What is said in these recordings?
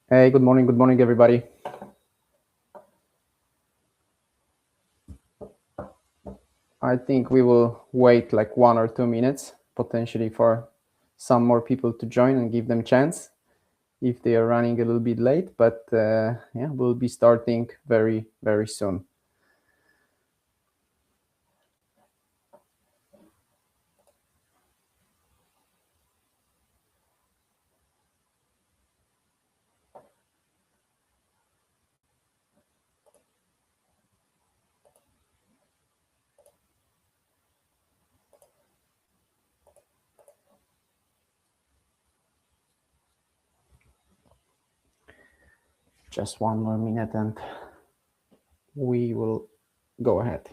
Hey, good morning, everybody. I think we will wait like 1 or 2 minutes, potentially for some more people to join and give them chance if they are running a little bit late. But yeah, we'll be starting very, very soon. Just one more minute and we will go ahead.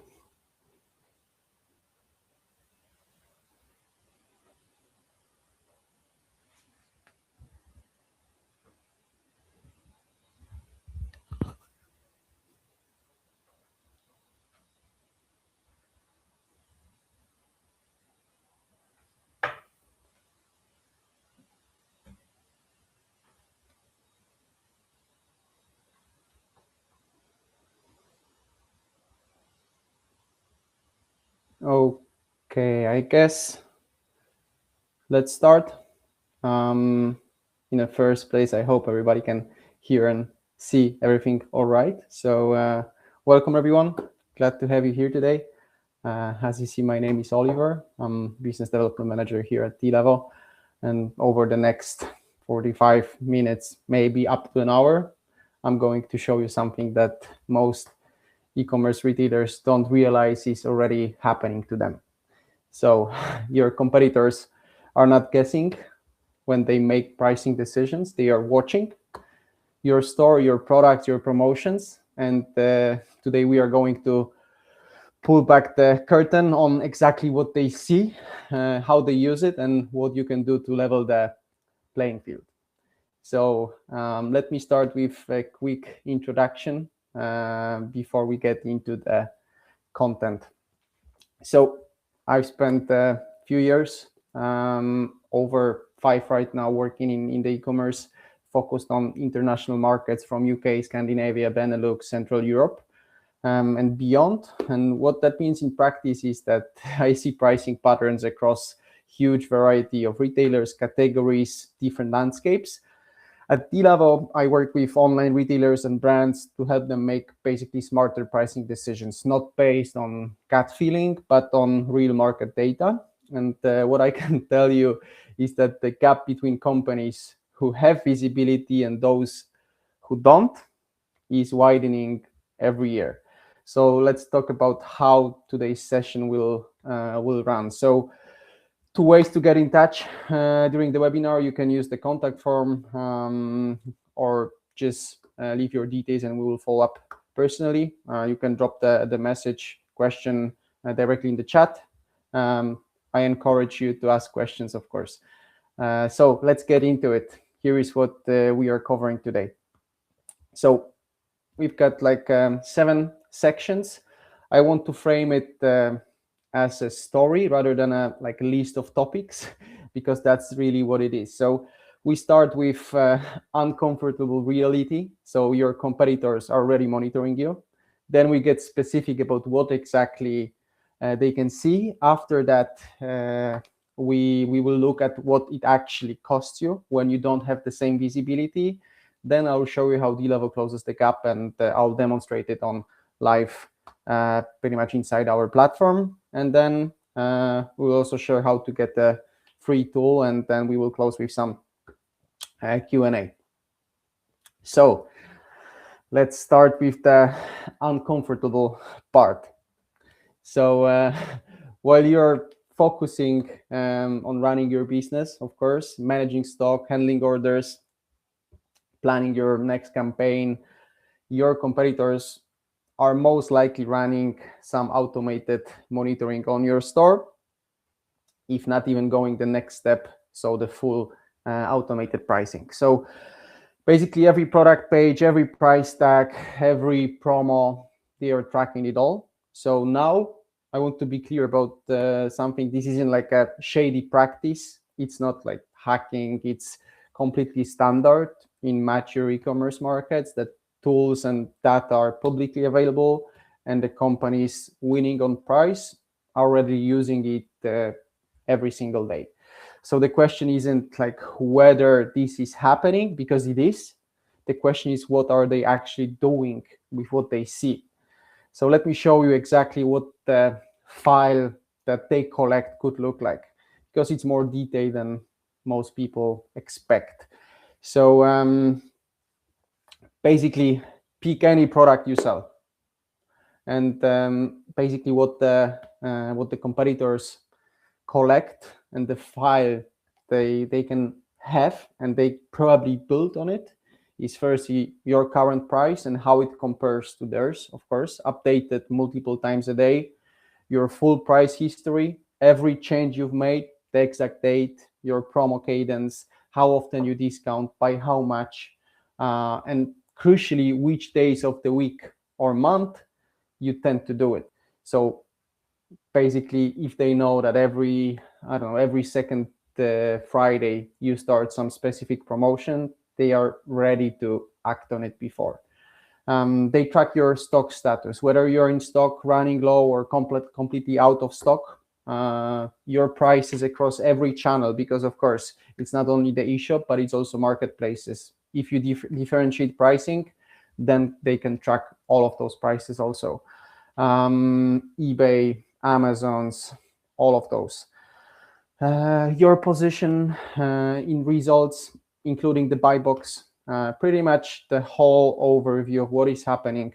Okay, I guess let's start. In the first place, I hope everybody can hear and see everything all right. So welcome everyone. Glad to have you here today. As you see, my name is Oliver. I'm business development manager here at T-Level. And over the next 45 minutes, maybe up to an hour, I'm going to show you something that most e-commerce retailers don't realize is already happening to them. So your competitors are not guessing when they make pricing decisions. They are watching your store, your products, your promotions. And today we are going to pull back the curtain on exactly what they see, how they use it, and what you can do to level the playing field. So let me start with a quick introduction before we get into the content. So I've spent a few years, over 5 right now, working in the e-commerce, focused on international markets from UK, Scandinavia, Benelux, Central Europe, and beyond. And what that means in practice is that I see pricing patterns across huge variety of retailers, categories, different landscapes. At T-Level, I work with online retailers and brands to help them make basically smarter pricing decisions, not based on gut feeling, but on real market data. And what I can tell you is that the gap between companies who have visibility and those who don't is widening every year. So let's talk about how today's session will run. So 2 ways to get in touch during the webinar. You can use the contact form or just leave your details and we will follow up personally. You can drop the message question directly in the chat. I encourage you to ask questions, of course. So let's get into it. Here is what we are covering today. So we've got like 7 sections. I want to frame it as a story rather than a list of topics, because that's really what it is. So we start with uncomfortable reality. So your competitors are already monitoring you. Then we get specific about what exactly they can see. After that, we will look at what it actually costs you when you don't have the same visibility. Then I'll show you how T-Level closes the gap, and I'll demonstrate it on live pretty much inside our platform. And then we'll also share how to get the free tool, and then we will close with some Q&A. So let's start with the uncomfortable part. So while you're focusing on running your business, of course, managing stock, handling orders, planning your next campaign, your competitors are most likely running some automated monitoring on your store, if not even going the next step, so the full automated pricing. So basically every product page, every price tag, every promo, they are tracking it all. So now I want to be clear about something. This isn't like a shady practice. It's not like hacking. It's completely standard. in mature e-commerce markets that tools and data are publicly available, and the companies winning on price are already using it every single day. So the question isn't like whether this is happening, because it is. The question is, what are they actually doing with what they see? So let me show you exactly what the file that they collect could look like, because it's more detailed than most people expect. So basically, pick any product you sell, and basically what the competitors collect and the file they can have and they probably build on it is firstly your current price and how it compares to theirs, of course, updated multiple times a day, your full price history, every change you've made, the exact date, your promo cadence, how often you discount, by how much, and crucially, which days of the week or month you tend to do it. So basically, if they know that every second Friday you start some specific promotion, they are ready to act on it before. They track your stock status, whether you're in stock, running low, or completely out of stock. Your prices across every channel, because of course it's not only the eShop, but it's also marketplaces. If you differentiate pricing, then they can track all of those prices also. eBay, Amazon's, all of those. Your position in results, including the buy box, pretty much the whole overview of what is happening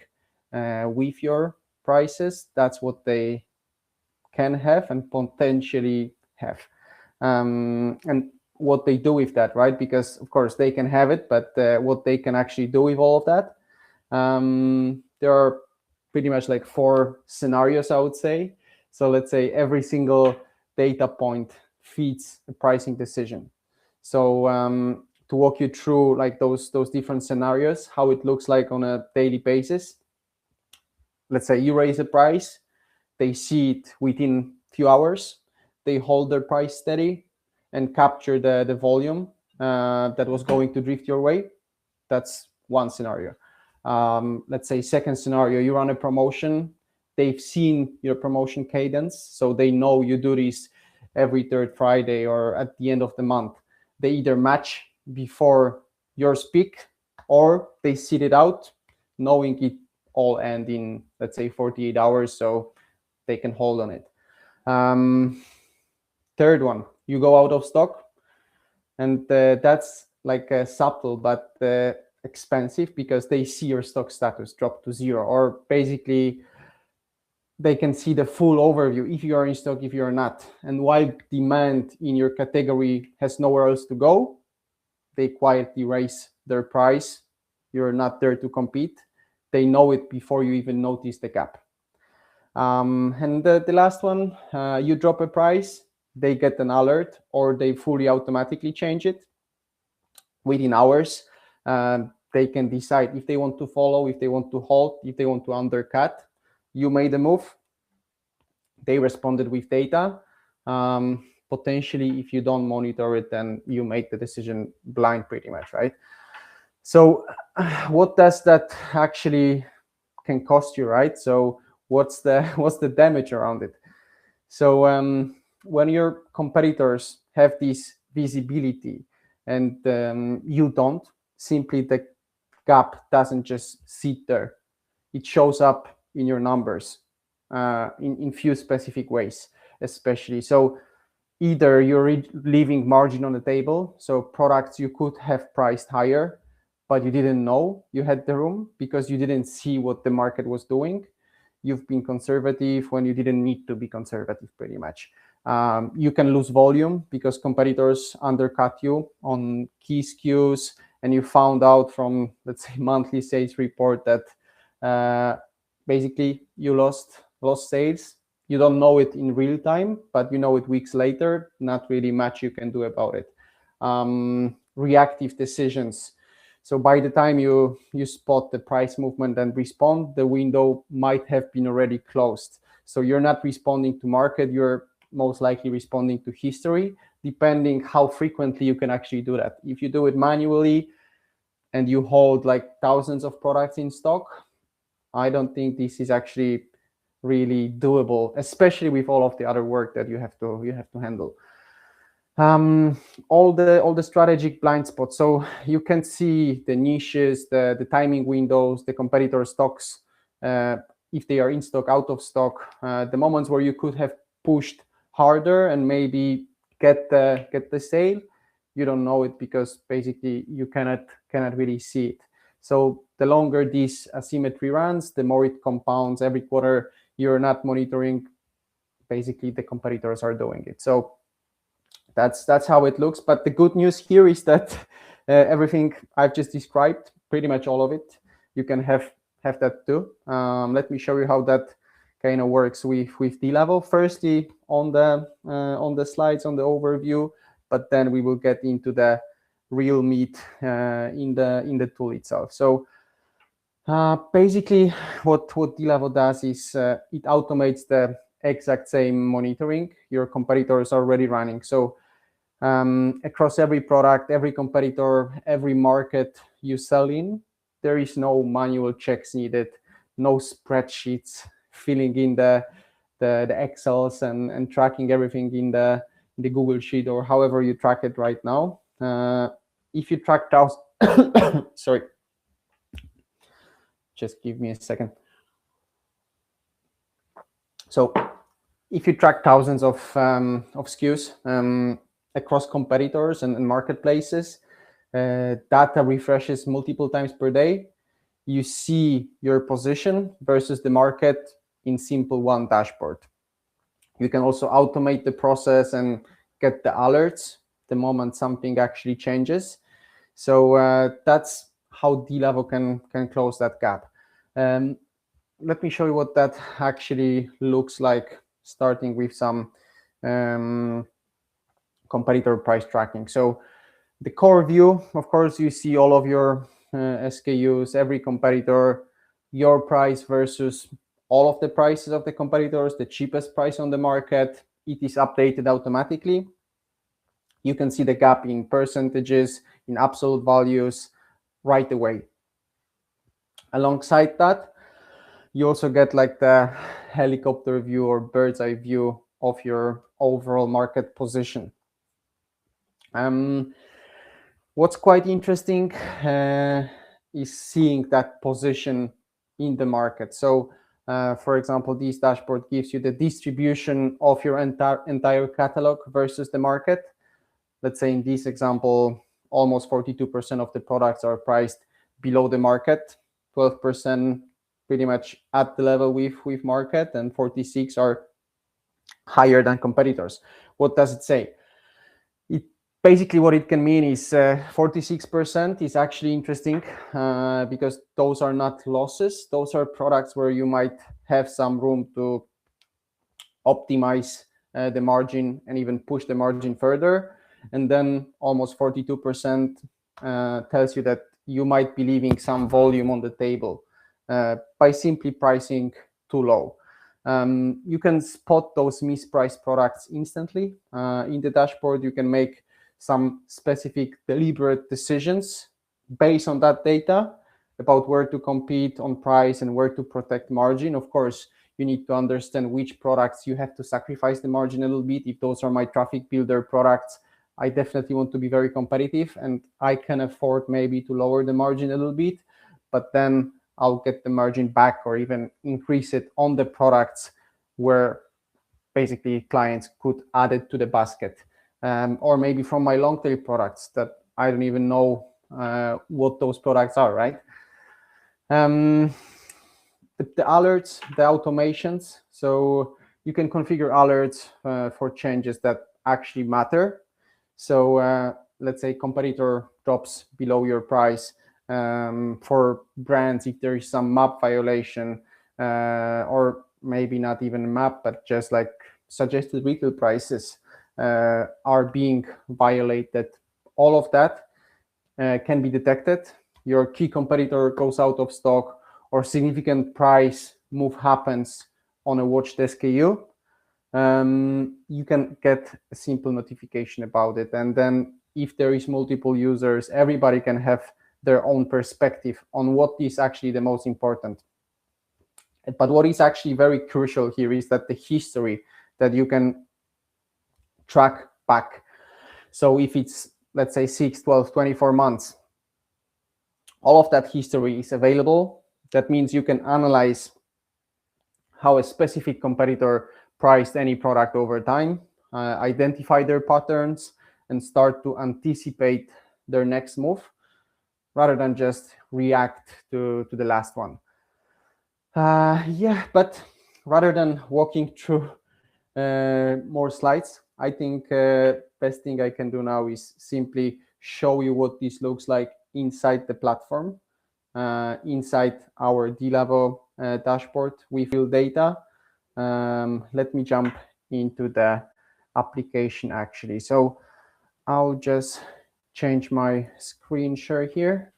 with your prices. That's what they can have and potentially have. And what they do with that, right? Because of course they can have it, but what they can actually do with all of that, there are pretty much like 4 scenarios, I would say. So let's say every single data point feeds a pricing decision. So to walk you through like those different scenarios, how it looks like on a daily basis. Let's say you raise a price, they see it within a few hours, they hold their price steady and capture the volume that was going to drift your way. That's one scenario. Let's say second scenario, you run a promotion, they've seen your promotion cadence, so they know you do this every third Friday or at the end of the month. They either match before yours peak, or they sit it out, knowing it all end in, let's say, 48 hours, so they can hold on it. Third one, you go out of stock, and that's like subtle but expensive, because they see your stock status drop to 0, or basically they can see the full overview if you are in stock, if you're not. And while demand in your category has nowhere else to go, they quietly raise their price. You're not there to compete. They know it before you even notice the gap. And the last one, you drop a price, they get an alert, or they fully automatically change it within hours. They can decide if they want to follow, if they want to halt, if they want to undercut. You made a move, they responded with data. Potentially, if you don't monitor it, then you make the decision blind pretty much, right? So what does that actually can cost you, right? So what's the damage around it? So when your competitors have this visibility and you don't, simply the gap doesn't just sit there. It shows up in your numbers in few specific ways, especially. So either you're leaving margin on the table, so products you could have priced higher, but you didn't know you had the room because you didn't see what the market was doing. You've been conservative when you didn't need to be conservative, pretty much. You can lose volume because competitors undercut you on key SKUs, and you found out from, let's say, monthly sales report that basically you lost sales. You don't know it in real time, but you know it weeks later. Not really much you can do about it. Reactive decisions. So by the time you spot the price movement and respond, the window might have been already closed. So you're not responding to market, you're most likely responding to history, depending how frequently you can actually do that. If you do it manually, and you hold like thousands of products in stock, I don't think this is actually really doable, especially with all of the other work that you have to handle. All the strategic blind spots. So you can see the niches, the timing windows, the competitor stocks, if they are in stock, out of stock, the moments where you could have pushed harder and maybe get the sale. You don't know it because basically you cannot really see it. So the longer this asymmetry runs, the more it compounds. Every quarter you're not monitoring, basically the competitors are doing it. So that's how it looks. But the good news here is that everything I've just described, pretty much all of it, you can have that too. Let me show you how that kind of works with D-level. Firstly, on the slides, on the overview, but then we will get into the real meat in the tool itself. So basically, what D-level does is it automates the exact same monitoring your competitors are already running. So across every product, every competitor, every market you sell in, there is no manual checks needed, no spreadsheets filling in the Excels and tracking everything in the Google Sheet or however you track it right now. If you track thousands, sorry, just give me a second. So if you track thousands of SKUs across competitors and marketplaces, data refreshes multiple times per day. You see your position versus the market in simple one dashboard. You can also automate the process and get the alerts the moment something actually changes. So that's how D-level can close that gap. Let me show you what that actually looks like, starting with some competitor price tracking. So the core view, of course, you see all of your SKUs, every competitor, your price versus all of the prices of the competitors, the cheapest price on the market. It is updated automatically. You can see the gap in percentages, in absolute values right away. Alongside that, you also get like the helicopter view or bird's eye view of your overall market position. What's quite interesting is seeing that position in the market. So, for example, this dashboard gives you the distribution of your entire catalog versus the market. Let's say in this example, almost 42% of the products are priced below the market, 12% pretty much at the level with market, and 46 are higher than competitors. What does it say? Basically, what it can mean is 46% is actually interesting because those are not losses. Those are products where you might have some room to optimize the margin and even push the margin further. And then almost 42% tells you that you might be leaving some volume on the table by simply pricing too low. You can spot those mispriced products instantly. In the dashboard, you can make some specific deliberate decisions based on that data about where to compete on price and where to protect margin. Of course, you need to understand which products you have to sacrifice the margin a little bit. If those are my traffic builder products, I definitely want to be very competitive and I can afford maybe to lower the margin a little bit, but then I'll get the margin back or even increase it on the products where basically clients could add it to the basket. Or maybe from my long tail products that I don't even know what those products are, right? The alerts, the automations. So you can configure alerts for changes that actually matter. So let's say competitor drops below your price. For brands, if there is some MAP violation, or maybe not even MAP, but just like suggested retail prices are being violated, all of that can be detected. Your key competitor goes out of stock or significant price move happens on a watched SKU. You can get a simple notification about it. And then if there is multiple users, everybody can have their own perspective on what is actually the most important. But what is actually very crucial here is that the history that you can track back. So if it's, let's say, 6, 12, 24 months, all of that history is available. That means you can analyze how a specific competitor priced any product over time, identify their patterns, and start to anticipate their next move rather than just react to the last one. Yeah, but rather than walking through more slides, I think best thing I can do now is simply show you what this looks like inside the platform, inside our D-level dashboard with real data. Let me jump into the application actually. So I'll just change my screen share here.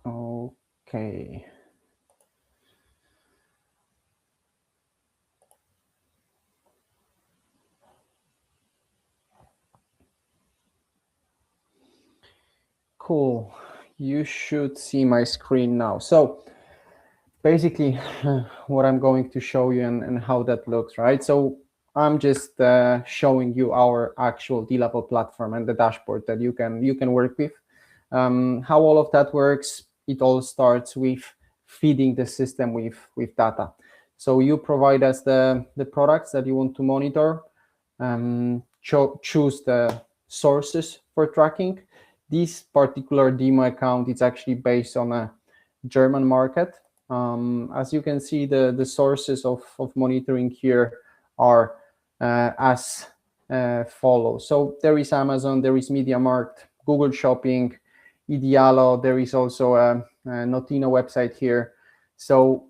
Okay. Cool. You should see my screen now. So basically what I'm going to show you and how that looks, right? So I'm just showing you our actual D-level platform and the dashboard that you can work with. How all of that works, it all starts with feeding the system with data. So you provide us the products that you want to monitor, choose the sources for tracking. This particular demo account is actually based on a German market. As you can see, the sources of monitoring here are as follows. So there is Amazon, there is MediaMarkt, Google Shopping, Idealo. There is also a Notino website here. So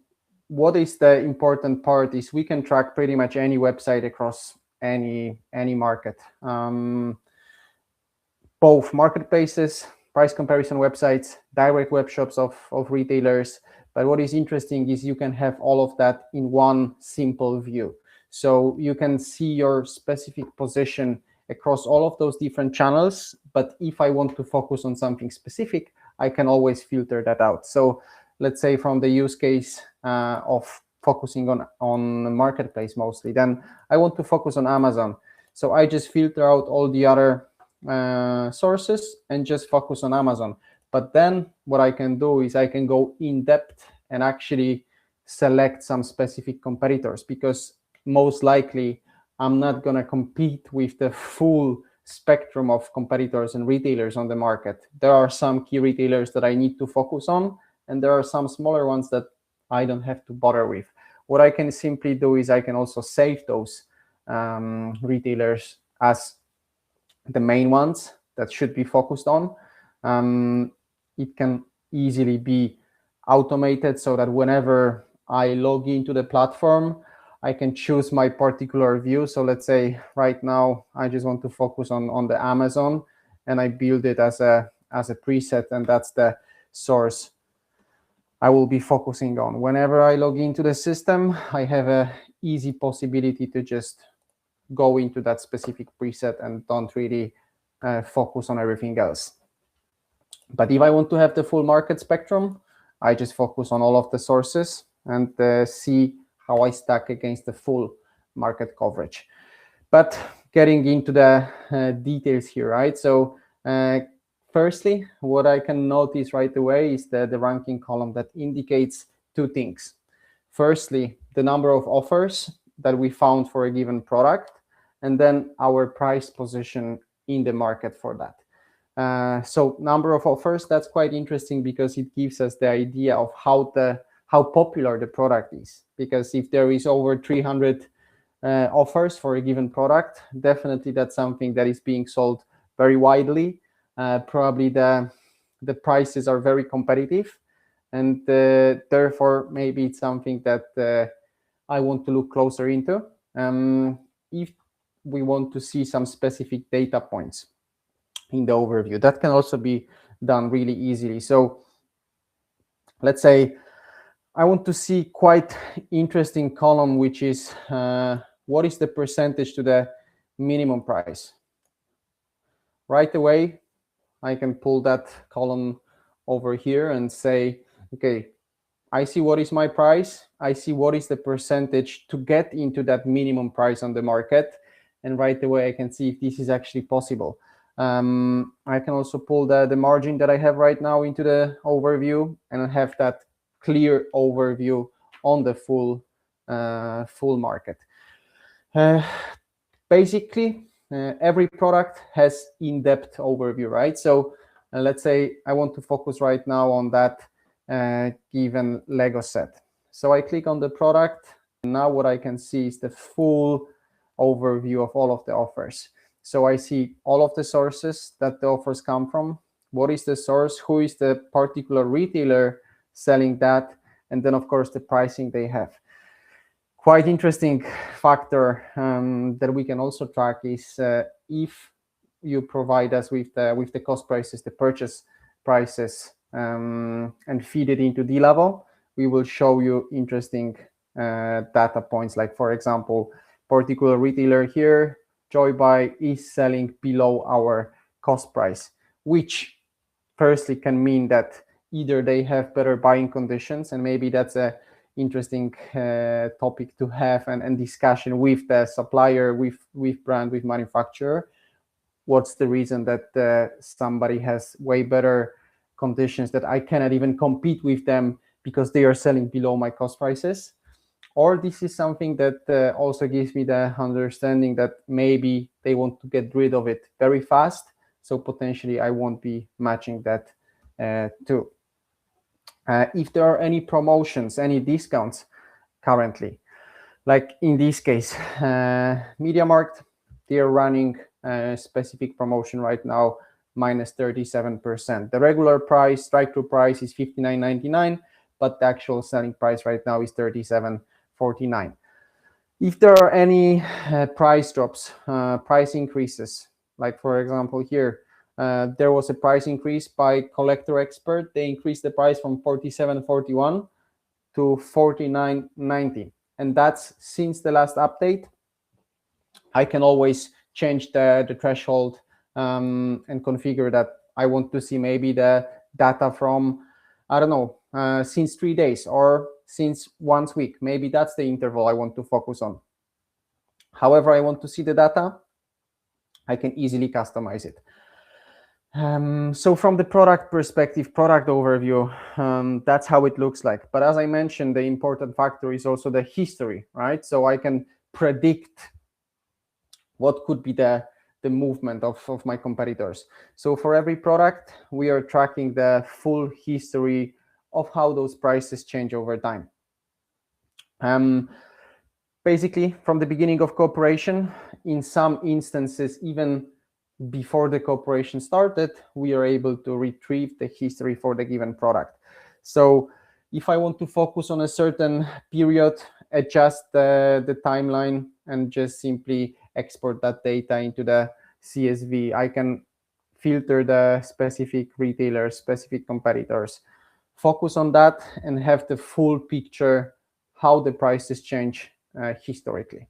what is the important part is we can track pretty much any website across any market. Both marketplaces, price comparison websites, direct web shops of retailers. But what is interesting is you can have all of that in one simple view. So you can see your specific position across all of those different channels. But if I want to focus on something specific, I can always filter that out. So let's say from the use case of focusing on the marketplace mostly, then I want to focus on Amazon. So I just filter out all the other sources and just focus on Amazon. But then what I can do is I can go in depth and actually select some specific competitors, because most likely I'm not going to compete with the full spectrum of competitors and retailers on the market. There are some key retailers that I need to focus on, and there are some smaller ones that I don't have to bother with. What I can simply do is I can also save those retailers as the main ones that should be focused on. It can easily be automated so that whenever I log into the platform, I can choose my particular view. So let's say right now I just want to focus on the Amazon, and I build it as a preset, and that's the source I will be focusing on. Whenever I log into the system, I have an easy possibility to just go into that specific preset and don't really focus on everything else. But if I want to have the full market spectrum, I just focus on all of the sources and see how I stack against the full market coverage. But getting into the details here, right? So firstly, what I can notice right away is the ranking column that indicates two things. Firstly, the number of offers that we found for a given product, and then our price position in the market for that. So number of offers, that's quite interesting because it gives us the idea of how popular the product is. Because if there is over 300 offers for a given product, definitely that's something that is being sold very widely. Probably the prices are very competitive, and therefore maybe it's something that I want to look closer into. If we want to see some specific data points in the overview, that can also be done really easily. So let's say I want to see quite interesting column, which is what is the percentage to the minimum price? Right away, I can pull that column over here and say, okay, I see what is my price. I see what is the percentage to get into that minimum price on the market. And right away, I can see if this is actually possible. I can also pull the margin that I have right now into the overview and have that clear overview on the full market. Basically, every product has in-depth overview, right? So let's say I want to focus right now on that given Lego set. So I click on the product. And now what I can see is the full overview of all of the offers. So I see all of the sources that the offers come from. What is the source? Who is the particular retailer selling that? And then, of course, the pricing they have. Quite interesting factor that we can also track is if you provide us with the cost prices, the purchase prices, and feed it into D-level, we will show you interesting data points. Like, for example, particular retailer here, Joybuy, is selling below our cost price, which firstly can mean that either they have better buying conditions, and maybe that's a interesting topic to have and discussion with the supplier, with brand, with manufacturer. What's the reason that somebody has way better conditions that I cannot even compete with them because they are selling below my cost prices? Or this is something that also gives me the understanding that maybe they want to get rid of it very fast, so potentially I won't be matching that too. If there are any promotions, any discounts currently, like in this case, MediaMarkt, they are running a specific promotion right now, minus 37%. The regular price, strike-through price is $59.99, but the actual selling price right now is $37.49. If there are any price drops, price increases, like for example here, there was a price increase by Collector Expert. They increased the price from $47.41 to $49.90. And that's since the last update. I can always change the threshold and configure that. I want to see maybe the data from, I don't know, since 3 days or since 1 week. Maybe that's the interval I want to focus on. However I want to see the data, I can easily customize it. So from the product perspective, product overview, that's how it looks like. But as I mentioned, the important factor is also the history, right? So I can predict what could be the movement of my competitors. So for every product, we are tracking the full history of how those prices change over time. Basically, from the beginning of cooperation, in some instances, even before the cooperation started, we are able to retrieve the history for the given product. So if I want to focus on a certain period, adjust the timeline and just simply export that data into the CSV, I can filter the specific retailers, specific competitors, focus on that and have the full picture how the prices change historically.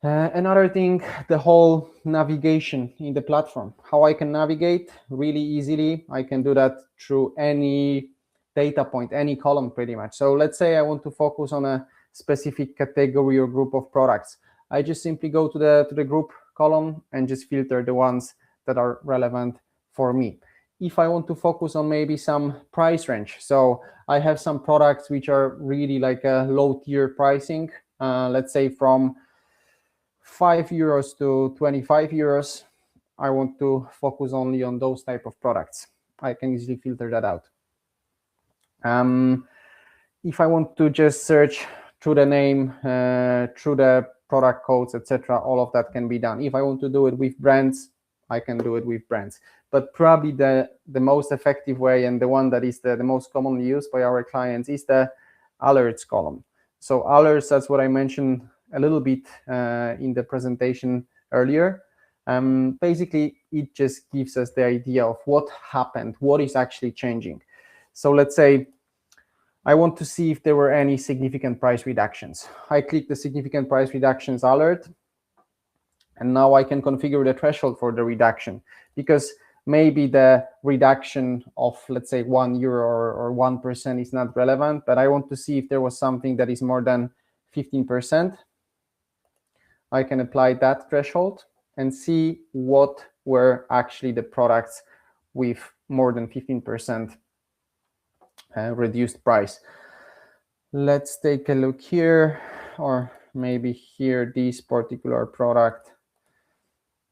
Another thing, the whole navigation in the platform, how I can navigate really easily. I can do that through any data point, any column pretty much. So let's say I want to focus on a specific category or group of products. I just simply go to the group column and just filter the ones that are relevant for me. If I want to focus on maybe some price range, so I have some products which are really like a low tier pricing, let's say from €5 to €25, I want to focus only on those type of products. I can easily filter that out. If I want to just search through the name, through the product codes, etc., all of that can be done. If I want to do it with brands, I can do it with brands. But probably the most effective way and the one that is the most commonly used by our clients is the alerts column. So alerts, that's what I mentioned a little bit in the presentation earlier. Basically, it just gives us the idea of what happened, what is actually changing. So let's say I want to see if there were any significant price reductions. I click the significant price reductions alert, and now I can configure the threshold for the reduction, because maybe the reduction of, let's say, €1 or 1% is not relevant, but I want to see if there was something that is more than 15%. I can apply that threshold and see what were actually the products with more than 15% reduced price. Let's take a look here, or maybe here, this particular product.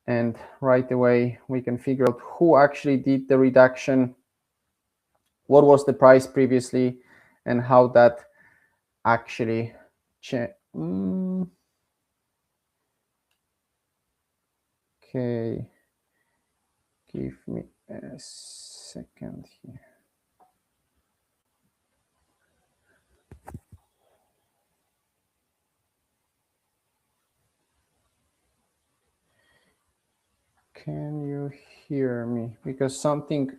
And right away, we can figure out who actually did the reduction, what was the price previously, and how that actually changed. Okay, give me a second here. Can you hear me? Because something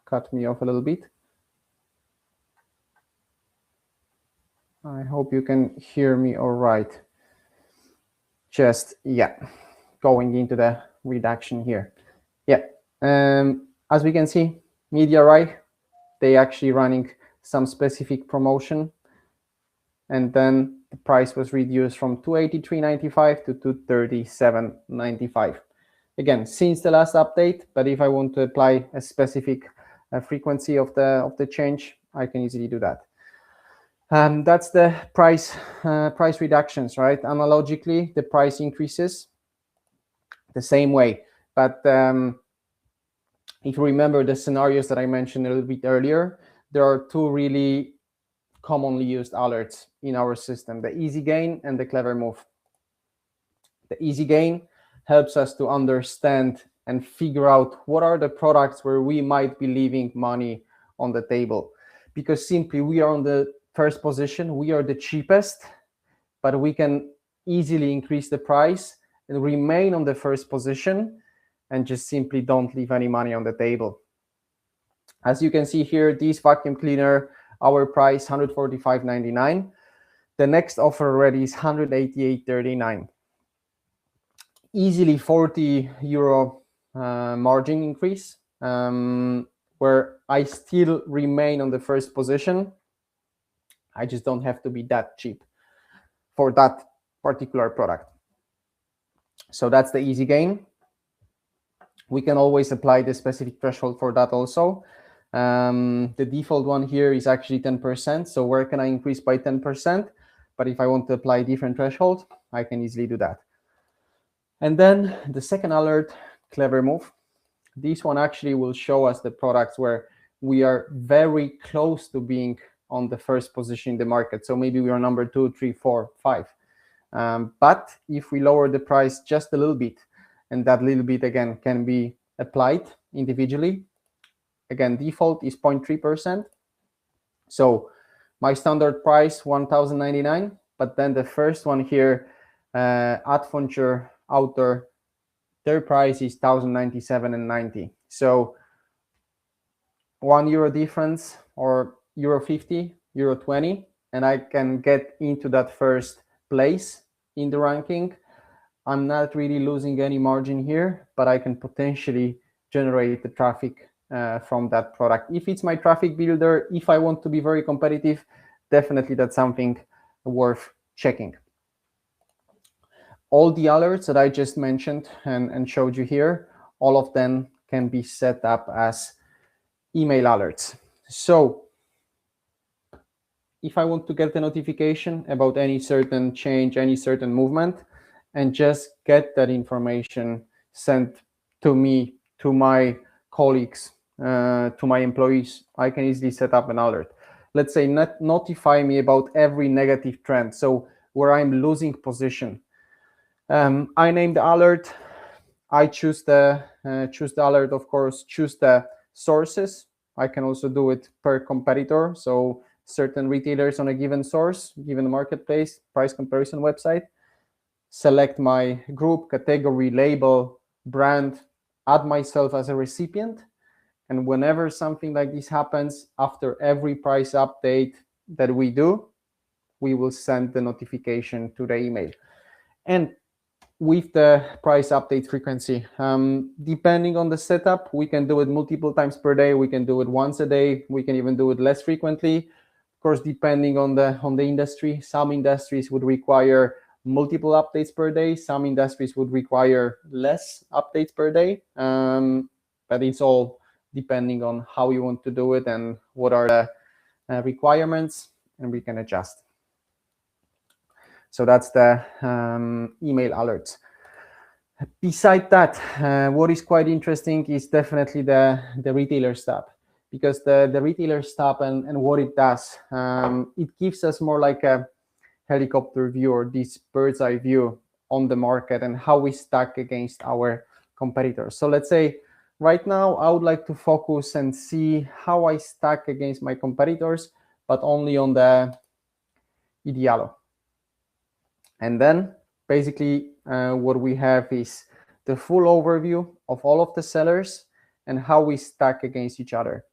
cut me off a little bit. I hope you can hear me all right. Just, yeah, going into the reduction here. Yeah, as we can see, MediaRai, they actually running some specific promotion, and then the price was reduced from $283.95 to $237.95. Again, since the last update, but if I want to apply a specific frequency of the change, I can easily do that. That's the price reductions, right? Analogically, the price increases the same way. But if you remember the scenarios that I mentioned a little bit earlier, there are two really commonly used alerts in our system: the easy gain and the clever move. The easy gain helps us to understand and figure out what are the products where we might be leaving money on the table, because simply we are on the first position, we are the cheapest, but we can easily increase the price and remain on the first position and just simply don't leave any money on the table. As you can see here, this vacuum cleaner, our price $145.99. The next offer already is $188.39. Easily €40 margin increase, where I still remain on the first position. I just don't have to be that cheap for that particular product. So that's the easy gain. We can always apply the specific threshold for that also. The default one here is actually 10%. So where can I increase by 10%? But if I want to apply different threshold, I can easily do that. And then the second alert, clever move. This one actually will show us the products where we are very close to being on the first position in the market. So maybe we are number 2, 3, 4, 5. But if we lower the price just a little bit, and that little bit again can be applied individually. Again, default is 0.3%. So my standard price, $1,099, but then the first one here, Adventure Outdoor, their price is $1,097.90. So €1 difference, or €50, €20, and I can get into that first place in the ranking. I'm not really losing any margin here, but I can potentially generate the traffic from that product. If it's my traffic builder, if I want to be very competitive, definitely that's something worth checking. All the alerts that I just mentioned and showed you here, all of them can be set up as email alerts. So if I want to get the notification about any certain change, any certain movement, and just get that information sent to me, to my colleagues, to my employees, I can easily set up an alert. Let's say notify me about every negative trend, so where I'm losing position. I name the alert. I choose the alert, of course, choose the sources. I can also do it per competitor. So certain retailers on a given source, given marketplace, price comparison website. Select my group, category, label, brand, add myself as a recipient, And whenever something like this happens, after every price update that we do, we will send the notification to the email. And with the price update frequency, depending on the setup, we can do it multiple times per day. We can do it once a day. We can even do it less frequently. Of course, depending on the industry, some industries would require multiple updates per day. Some industries would require less updates per day. But it's all depending on how you want to do it and what are the requirements, and we can adjust. So that's the email alerts. Beside that, what is quite interesting is definitely the retailer tab, because the retailer tab and what it does, it gives us more like a helicopter view, or this bird's eye view on the market and how we stack against our competitors. So let's say right now I would like to focus and see how I stack against my competitors, but only on the Idealo. And then basically what we have is the full overview of all of the sellers and how we stack against each other.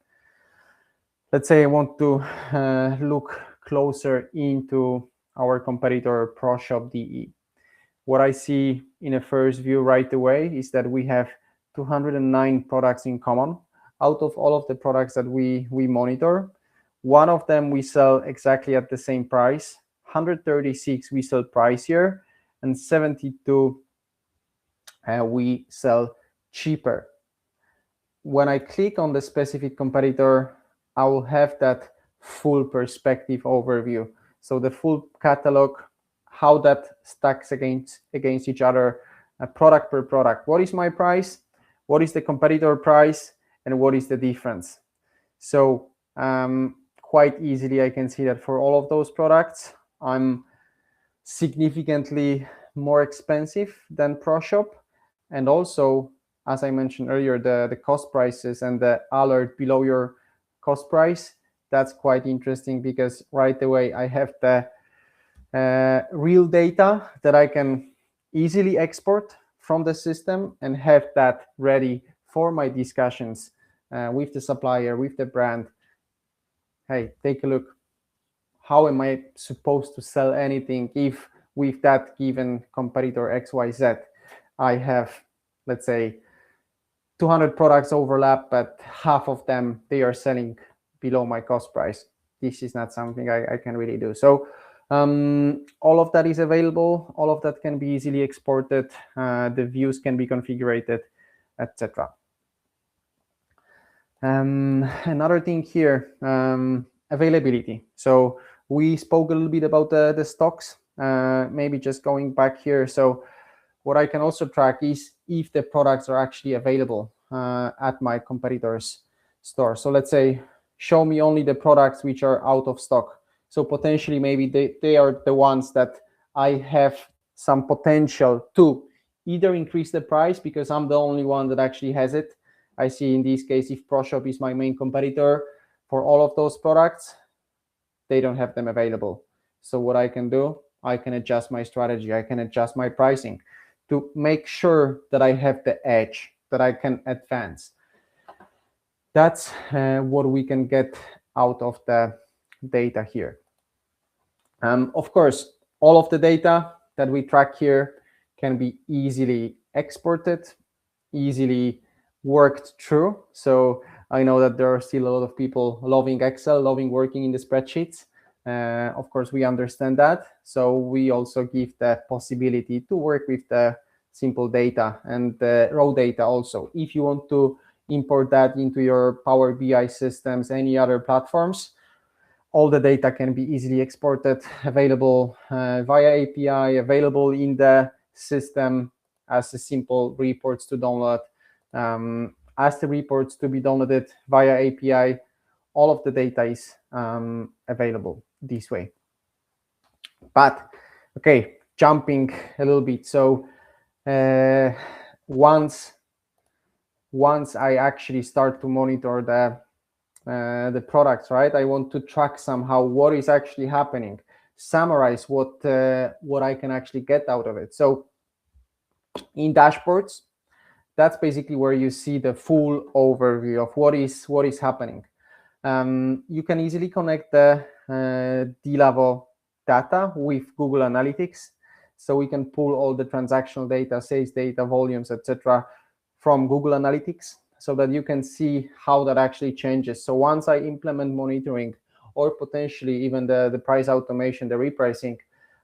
Let's say I want to look closer into our competitor ProShop.de. What I see in a first view right away is that we have 209 products in common. Out of all of the products that we monitor, one of them we sell exactly at the same price, 136 we sell pricier, and 72 we sell cheaper. When I click on the specific competitor, I will have that full perspective overview. So the full catalog, how that stacks against each other, product per product. What is my price? What is the competitor price? And what is the difference? So quite easily I can see that for all of those products, I'm significantly more expensive than ProShop. And also, as I mentioned earlier, the cost prices and the alert below your cost price, that's quite interesting, because right away I have the real data that I can easily export from the system and have that ready for my discussions with the supplier, with the brand. Hey, take a look. How am I supposed to sell anything if with that given competitor XYZ, I have, let's say, 200 products overlap, but half of them, they are selling below my cost price. This is not something I can really do. So all of that is available. All of that can be easily exported. The views can be configured, etc. Another thing here, availability. So we spoke a little bit about the stocks, maybe just going back here. So what I can also track is if the products are actually available at my competitor's store. So let's say, show me only the products which are out of stock. So potentially maybe they are the ones that I have some potential to either increase the price because I'm the only one that actually has it. I see in this case, if ProShop is my main competitor for all of those products, they don't have them available. So what I can do, I can adjust my strategy. I can adjust my pricing to make sure that I have the edge, that I can advance. That's what we can get out of the data here. Of course, all of the data that we track here can be easily exported, easily worked through. So I know that there are still a lot of people loving Excel, loving working in the spreadsheets. Of course, we understand that. So we also give the possibility to work with the simple data and the raw data also. If you want to import that into your Power BI systems, any other platforms, all the data can be easily exported, available via API, available in the system as a simple reports to download. As the reports to be downloaded via API, all of the data is available this way. But okay, jumping a little bit. So once I actually start to monitor the products, right? I want to track somehow what is actually happening, summarize what I can actually get out of it. So in dashboards, that's basically where you see the full overview of what is happening. You can easily connect the D-level data with Google Analytics. So we can pull all the transactional data, sales data, volumes, etc., from Google Analytics so that you can see how that actually changes. So once I implement monitoring or potentially even the price automation, the repricing,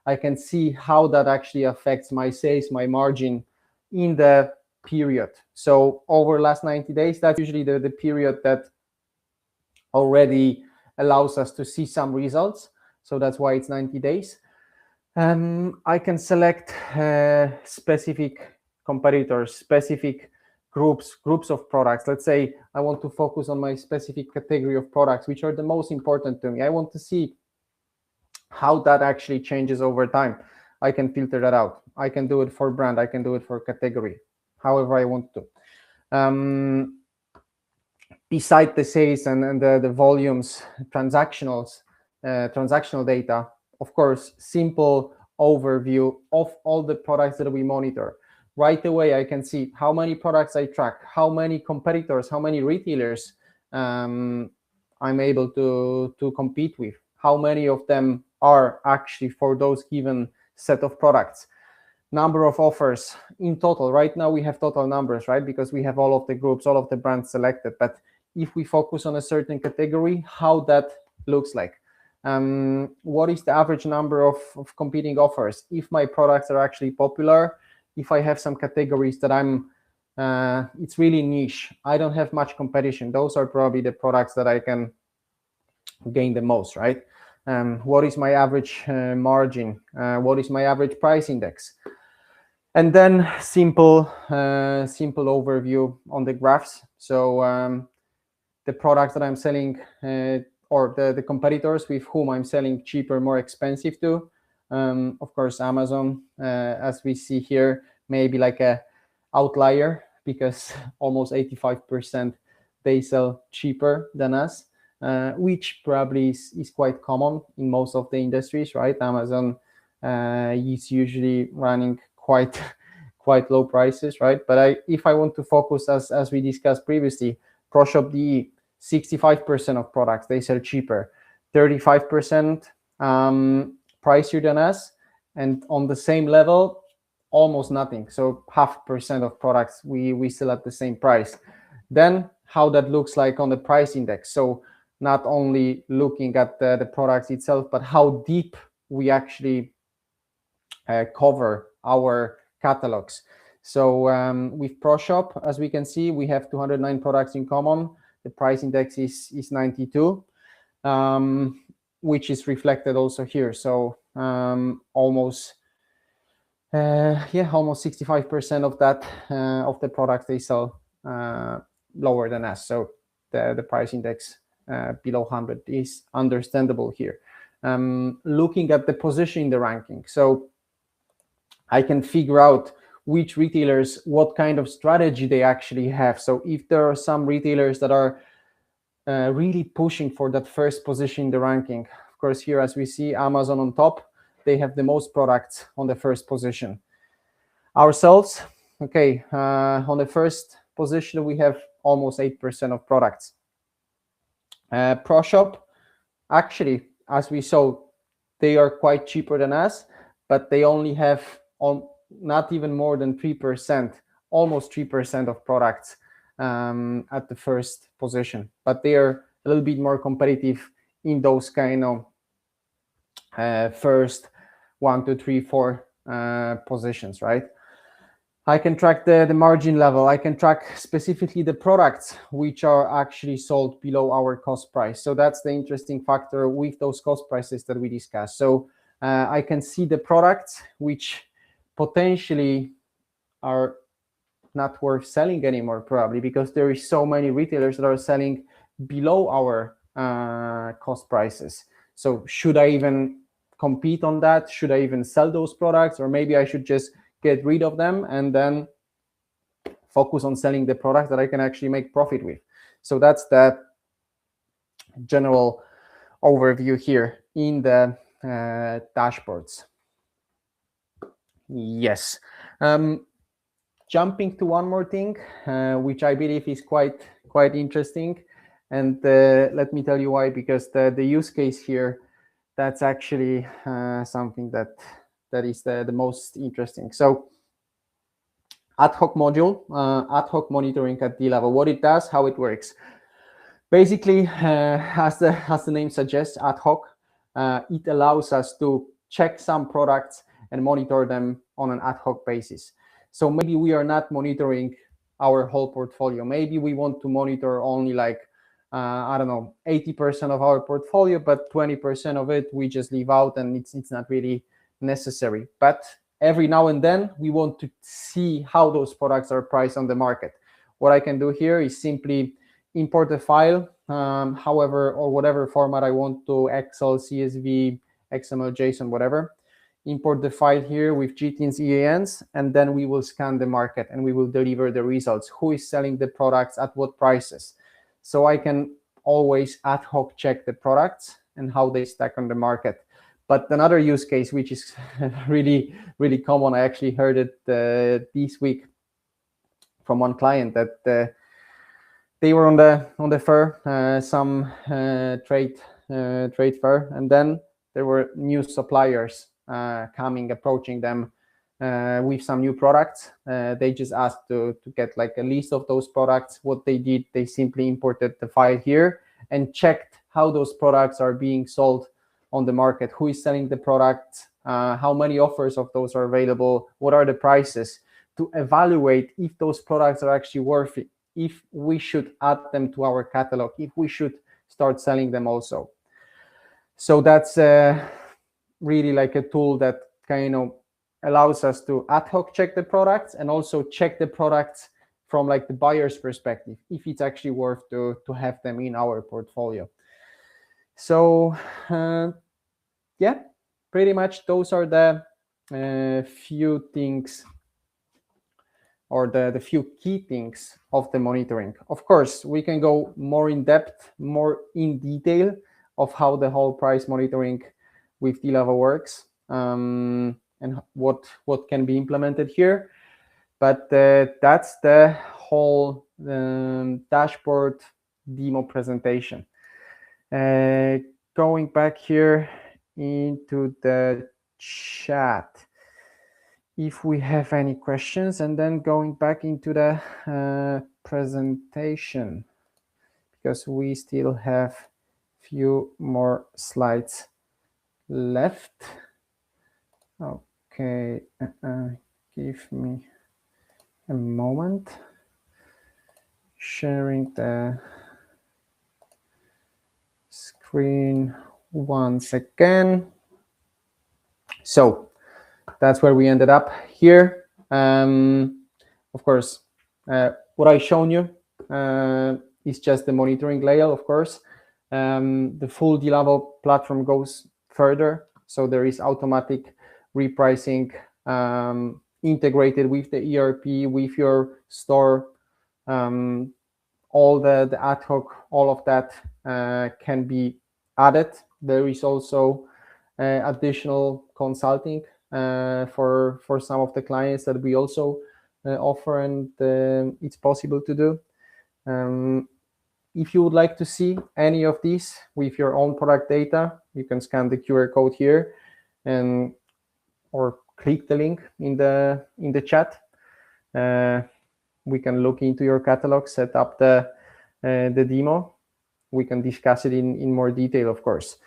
I can see how that actually affects my sales, my margin in the period. So over last 90 days, that's usually the period that already allows us to see some results. So that's why it's 90 days. I can select specific competitors, specific groups of products. Let's say I want to focus on my specific category of products, which are the most important to me. I want to see how that actually changes over time. I can filter that out. I can do it for brand. I can do it for category, however I want to. Beside the sales and the volumes, transactional data, of course, simple overview of all the products that we monitor. Right away, I can see how many products I track, how many competitors, how many retailers I'm able to compete with, how many of them are actually for those given set of products, number of offers in total. Right now, we have total numbers, right? Because we have all of the groups, all of the brands selected. But if we focus on a certain category, how that looks like. What is the average number of competing offers? If my products are actually popular, if I have some categories that it's really niche, I don't have much competition, those are probably the products that I can gain the most, right? What is my average margin? What is my average price index? And then simple overview on the graphs. So the products that I'm selling or the competitors with whom I'm selling cheaper, more expensive to. Of course, Amazon, as we see here, maybe like a outlier because almost 85% they sell cheaper than us, which probably is quite common in most of the industries, right? Amazon is usually running quite low prices, right? But if I want to focus, as we discussed previously, ProShop.de, 65% of products they sell cheaper, 35% pricier than us, and on the same level, almost nothing. So 0.5% of products we sell at the same price. Then how that looks like on the price index. So not only looking at the products itself, but how deep we actually cover our catalogs. So with ProShop, as we can see, we have 209 products in common. The price index is 92, which is reflected also here. So almost 65% of that of the products they sell lower than us. So the price index below 100 is understandable here. Looking at the position in the ranking, so I can figure out which retailers, what kind of strategy they actually have. So if there are some retailers that are really pushing for that first position in the ranking, of course, here as we see Amazon on top, they have the most products on the first position. Ourselves, okay, on the first position, we have almost 8% of products. ProShop, actually, as we saw, they are quite cheaper than us, but they only have not even more than 3%, almost 3% of products at the first position. But they are a little bit more competitive in those kind of first 1, 2, 3, 4 positions, right? I can track the margin level. I can track specifically the products which are actually sold below our cost price. So that's the interesting factor with those cost prices that we discussed. So I can see the products which potentially are not worth selling anymore, probably because there is so many retailers that are selling below our cost prices. So should I even compete on that? Should I even sell those products? Or maybe I should just get rid of them and then focus on selling the products that I can actually make profit with. So that's the general overview here in the dashboards. Yes. jumping to one more thing, which I believe is quite interesting, and let me tell you why. Because the use case here, that's actually something that is the most interesting. So ad hoc module, ad hoc monitoring at D level. What it does, how it works. Basically, as the name suggests, ad hoc, it allows us to check some products and monitor them on an ad hoc basis. So maybe we are not monitoring our whole portfolio. Maybe we want to monitor only like, I don't know, 80% of our portfolio, but 20% of it we just leave out, and it's not really necessary. But every now and then we want to see how those products are priced on the market. What I can do here is simply import a file, however or whatever format I want to, Excel, CSV, XML, JSON, whatever. Import the file here with GTINs, EANs, and then we will scan the market and we will deliver the results. Who is selling the products at what prices? So I can always ad hoc check the products and how they stack on the market. But another use case, which is really common, I actually heard it this week from one client, that they were on the fair, some trade fair, and then there were new suppliers approaching them with some new products. They just asked to get like a list of those products. What they did, they simply imported the file here and checked how those products are being sold on the market, who is selling the product, how many offers of those are available, what are the prices, to evaluate if those products are actually worth it, if we should add them to our catalog, if we should start selling them also. So that's really like a tool that kind of allows us to ad hoc check the products and also check the products from like the buyer's perspective, if it's actually worth to have them in our portfolio. So yeah, pretty much those are the few things, or the few key things of the monitoring. Of course, we can go more in depth, more in detail of how the whole price monitoring with D-Level works, and what can be implemented here. But that's the whole dashboard demo presentation. Going back here into the chat, if we have any questions, and then going back into the presentation, because we still have few more slides left. Okay, give me a moment. Sharing the screen once again. So that's where we ended up here. Of course, what I've shown you is just the monitoring layer, of course. The full D-Level platform goes further. So there is automatic repricing integrated with the ERP, with your store. All the ad hoc, all of that can be added. There is also additional consulting for some of the clients that we also offer, and it's possible to do. If you would like to see any of these with your own product data, you can scan the QR code here, and or click the link in the chat. We can look into your catalog, set up the demo. We can discuss it in more detail, of course.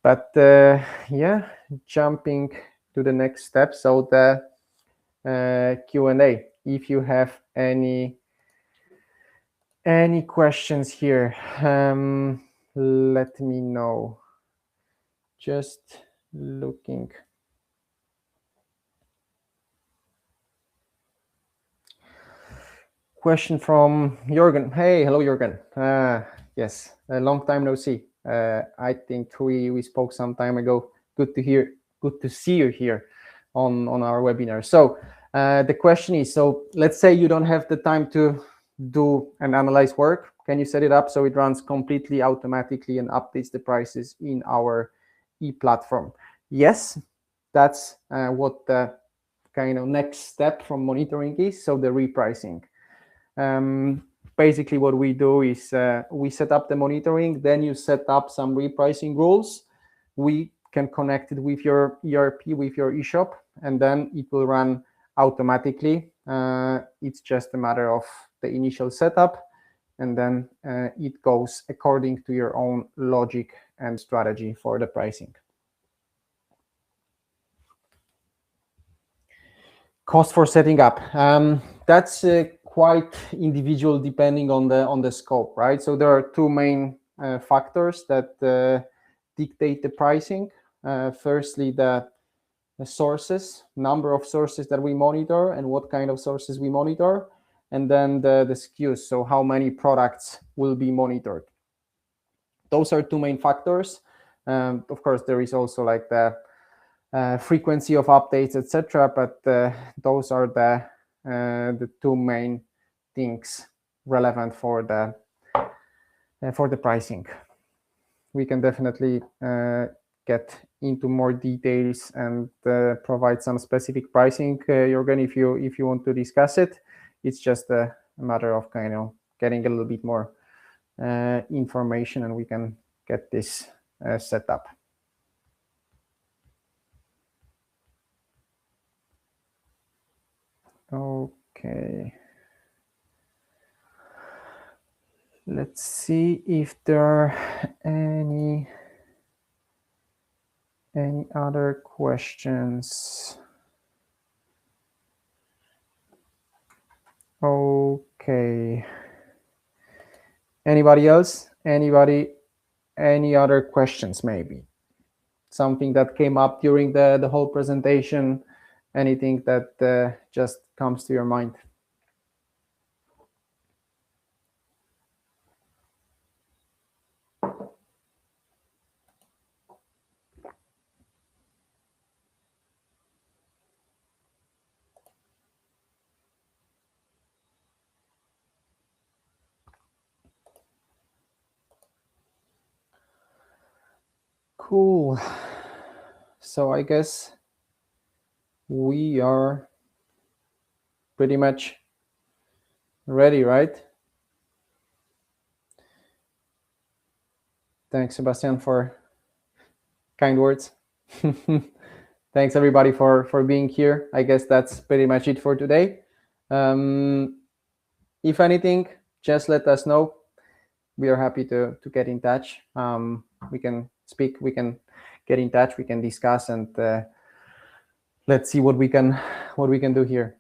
But yeah, jumping to the next step. So the Q&A. If you have any questions here, let me know. Just looking. Question from Jürgen. Hey, hello, Jürgen. Yes, a long time no see. I think we spoke some time ago. Good to see you here on our webinar. So the question is, so let's say you don't have the time to do and analyze work. Can you set it up so it runs completely automatically and updates the prices in our e-platform? Yes, that's what the kind of next step from monitoring is, so the repricing. Basically what we do is we set up the monitoring, then you set up some repricing rules. We can connect it with your ERP, with your eShop, and then it will run automatically. It's just a matter of the initial setup, and then it goes according to your own logic and strategy for the pricing. Cost for setting up. That's quite individual depending on the scope, right? So there are two main factors that dictate the pricing. Firstly, the sources, number of sources that we monitor and what kind of sources we monitor, and then the SKUs, so how many products will be monitored. Those are two main factors. Of course, there is also like the frequency of updates, etc. But those are the two main things relevant for the pricing. We can definitely get into more details and provide some specific pricing, Jürgen, if you want to discuss it. It's just a matter of kind of getting a little bit more information, and we can get this set up. Okay. Let's see if there are any other questions. Okay. Anybody else? Any other questions maybe? Something that came up during the whole presentation, anything that just comes to your mind? Cool. So I guess we are pretty much ready, right? Thanks, Sebastian, for kind words. Thanks everybody for being here. I guess that's pretty much it for today. If anything, just let us know. We are happy to get in touch. We can speak, we can get in touch, we can discuss, and let's see what we can do here.